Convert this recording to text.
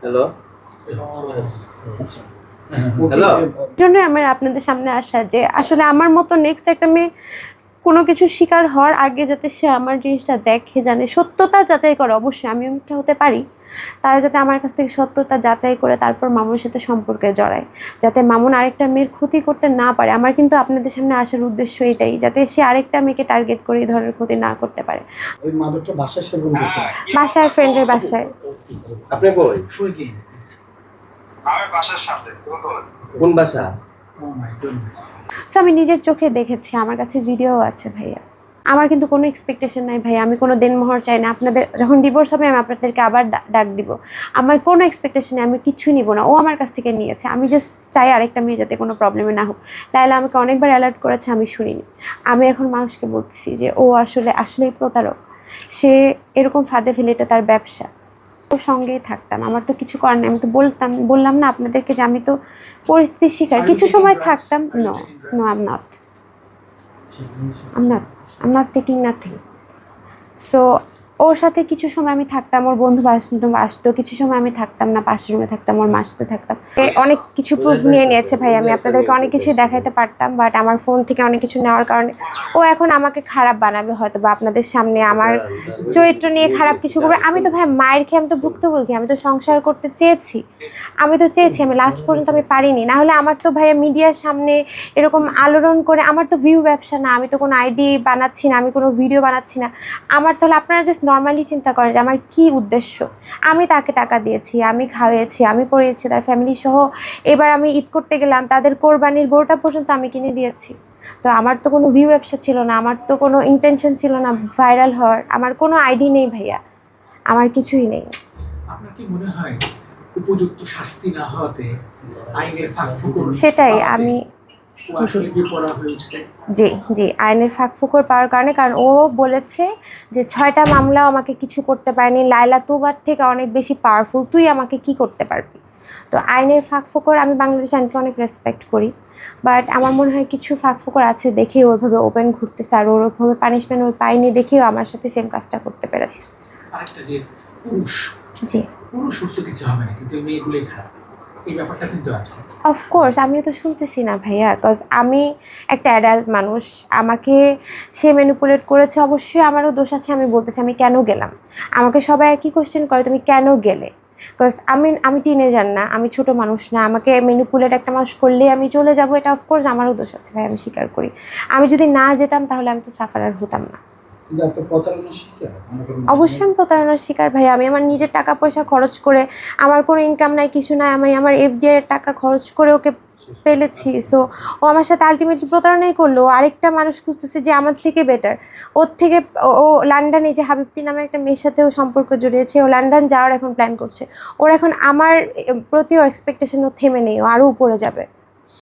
Hello hello জন্য আমার আপনাদের সামনে আসা যে আসলে আমার মতো নেক্সট একটা মেয়ে কোনো কিছু শিকার হওয়ার আগে যাতে সে আমার জিনিসটা দেখে জানে সত্যতা যাচাই করে। অবশ্যই আমিও মিথ্যা হতে পারি, তারা যাতে আমার কাছ থেকে সত্যতা যাচাই করে তারপর মামুনের সাথে সম্পর্কে জড়ায়, যাতে মামুন আরেকটা মেয়ের ক্ষতি করতে না পারে। আমার কিন্তু আপনাদের সামনে আসার উদ্দেশ্য এটাই, যাতে সে আরেকটা মেয়েকে টার্গেট করে এই ধরনের ক্ষতি না করতে পারে। ওই মাদকটা বাসায় সেবন করতে বাসায়, ফ্রেন্ডের বাসায়। আপনি কই? শুই কি আমার বাসার সামনে কোন বাসা? ও মাই গডনেস সো আমি নিজের চোখে দেখেছি, আমার কাছে ভিডিও আছে ভাইয়া। আমার কিন্তু কোনো এক্সপেকটেশন নাই ভাইয়া, আমি কোনো দেনমোহর চাই না। আপনাদের যখন ডিভোর্স হবে আমি আপনাদেরকে আবার ডাক দিব। আমার কোনো এক্সপেকটেশন নেই, আমি কিছুই নিব না। ও আমার কাছ থেকে নিয়েছে, আমি জাস্ট চাই আরেকটা মেয়ে যাতে কোনো প্রবলেমে না হোক। লাইলা আমাকে অনেকবার অ্যালার্ট করেছে, আমি শুনিনি। আমি এখন মানুষকে বলছি যে ও আসলেই প্রতারক, সে এরকম ফাঁদে ফেলে, এটা তার ব্যবসা। ওর সঙ্গেই থাকতাম, আমার তো কিছু করার নেই। আমি তো বললাম না আপনাদেরকে যে আমি তো পরিস্থিতির শিকার। কিছু সময় থাকতাম। No I'm not taking nothing. So ওর সাথে কিছু সময় আমি থাকতাম, ওর বন্ধু বান্ধব আসতো, কিছু সময় আমি থাকতাম না, পাশের রুমে থাকতাম, ওর মার সাথে থাকতাম। অনেক কিছু প্রুফ নিয়ে নিয়েছে ভাই, আমি আপনাদেরকে অনেক কিছুই দেখাইতে পারতাম, বাট আমার ফোন থেকে অনেক কিছু নেওয়ার কারণে ও এখন আমাকে খারাপ বানাবে হয়তো, বা আপনাদের সামনে আমার চরিত্র নিয়ে খারাপ কিছু করবে। আমি তো ভাই মায়ের খেয়ে আমি তো ভুক্তভোগী, আমি তো সংসার করতে চেয়েছি, আমি লাস্ট পর্যন্ত আমি পারিনি। না হলে আমার তো ভাইয়া মিডিয়ার সামনে এরকম আলোড়ন করে, আমার তো ভিউ ব্যবসা না, আমি তো কোনো আইডি বানাচ্ছি না, আমি কোনো ভিডিও বানাচ্ছি না। আমার তাহলে আপনারা জাস্ট নর্মালি চিন্তা করেন যে আমার কী উদ্দেশ্য। আমি তাকে টাকা দিয়েছি, আমি খাওয়াইছি, আমি পড়িয়েছি, তার ফ্যামিলি সহ। এবার আমি ঈদ করতে গেলাম, তাদের কোরবানির গরুটা পর্যন্ত আমি কিনে দিয়েছি। তো আমার তো কোনো ভিউ ব্যবসা ছিল না, আমার তো কোনো ইন্টেনশন ছিল না ভাইরাল হওয়ার, আমার কোনো আইডি নেই ভাইয়া, আমার কিছুই নেই। আপনার কি মনে হয় উপযুক্ত শাস্তি না হওয়াতে আইনের ফাঁকফোকর সেটাই আমি আসলে বিপরা হয়ে উঠছে? জি আইনের ফাঁকফোকর পাওয়ার কারণে, কারণ ও বলেছে যে 6টা মামলাও আমাকে কিছু করতে পারেনি, লাইলা তোমার থেকে অনেক বেশি পাওয়ারফুল, তুই আমাকে কি করতে পারবি। তো আইনের ফাঁকফোকর, আমি বাংলাদেশ আইনকে অনেক রেসপেক্ট করি, বাট আমার মনে হয় কিছু ফাঁকফোকর আছে দেখে ওইভাবে ওপেন ঘুরতেছে, আর ওরভাবে পানিশমেন্ট ওই পাইনি দেখেও আমার সাথে সেম কাজটা করতে পেরেছে। আরেকটা যে পুরুষ তো কিছু হবে না, কিন্তু মেয়েগুলোই খারাপ, এই ব্যাপারটা কিন্তু আছে। অফকোর্স আমিও তো শুনতেছি না ভাইয়া, বিকজ আমি একটা অ্যাডাল্ট মানুষ, আমাকে সে ম্যানিপুলেট করেছে, অবশ্যই আমারও দোষ আছে। আমি বলতেছি আমি কেন গেলাম, আমাকে সবাই একই কোশ্চেন করে তুমি কেন গেলে, বিকজ আমি টিনেজার না, আমি ছোট মানুষ না, আমাকে ম্যানিপুলেট একটা মানুষ করলে আমি চলে যাবো, এটা অফকোর্স আমারও দোষ আছে ভাই, আমি স্বীকার করি। আমি যদি না যেতাম তাহলে আমি তো সাফারার হতাম না। অবশ্যই আমি প্রতারণার শিকার ভাই। আমি আমার নিজের টাকা পয়সা খরচ করে, আমার কোনো ইনকাম নাই, কিছু নাই, আমি আমার এফডিআই এর টাকা খরচ করে ওকে পেলেছি। সো ও আমার সাথে আলটিমেটলি প্রতারণাই করলো। আরেকটা মানুষ খুঁজতেছে যে আমার থেকে বেটার, ওর থেকে। ও লন্ডনে যে হাবিবটি নামে একটা মেয়ের সাথে ও সম্পর্ক জড়িয়েছে, ও লন্ডন যাওয়ার এখন প্ল্যান করছে। ওর এখন আমার প্রতি ওর এক্সপেকটেশন ও থেমে নেই, ও আরও উপরে যাবে।